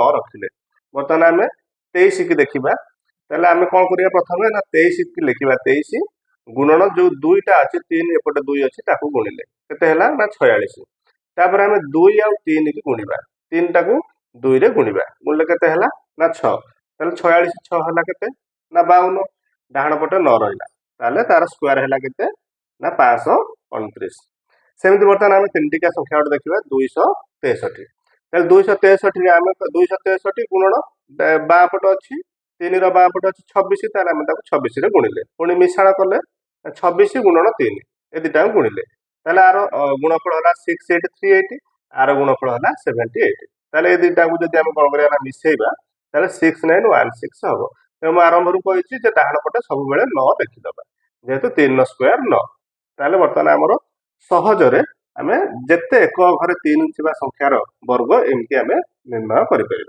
रखिले बर्तमान आम 23 की देखा ताहले आम कौन करिया प्रथमे ना 23 की लिखा 23 गुणन जो दुईटा अच्छी 3 एपटे 2 अच्छी ताकू गुणिले केते ହେଲା ना 46 तापर आम 2 आउ 3 की गुणिबा 3 टाकू 2 रे गुणिबा गुणिले केते ହେଲା ना 6 ताहले 46 6 ହେଲା केते ना 52 डाहाण पटे 9 रहिला ताहले तार स्क्वायर ହେଲା केते ना 529 सेमती बर्तमान आम तीनटिका संख्या गोटे देखा 263 ताहले 263 आम 263 गुणन बाँ पट अच्छी 3 रो बाँ पट अच्छी 26 ताहले आम ताकू 26 रे गुणिले पुणी मिश्रण कले 26 गुणन 3 ए दुटा गुणिले ताहले आर गुणफल होला 6838 आर गुणफल होला 78 ताहले ए दुटा को जदि आम कोन करिया ना मिसेइबा ताहले 6916 हबो तेणु आरंभ रू कहिछि जे डाहाण पटे सब बेले 9 लिखिदबा जेहेतु 3 नो स्क्वायर 9 ताहले वर्तमान आमर सहजरे आमे जेते एक घरे 3 थिबा संख्यार वर्ग एमती आमे निर्णय करि परिबा।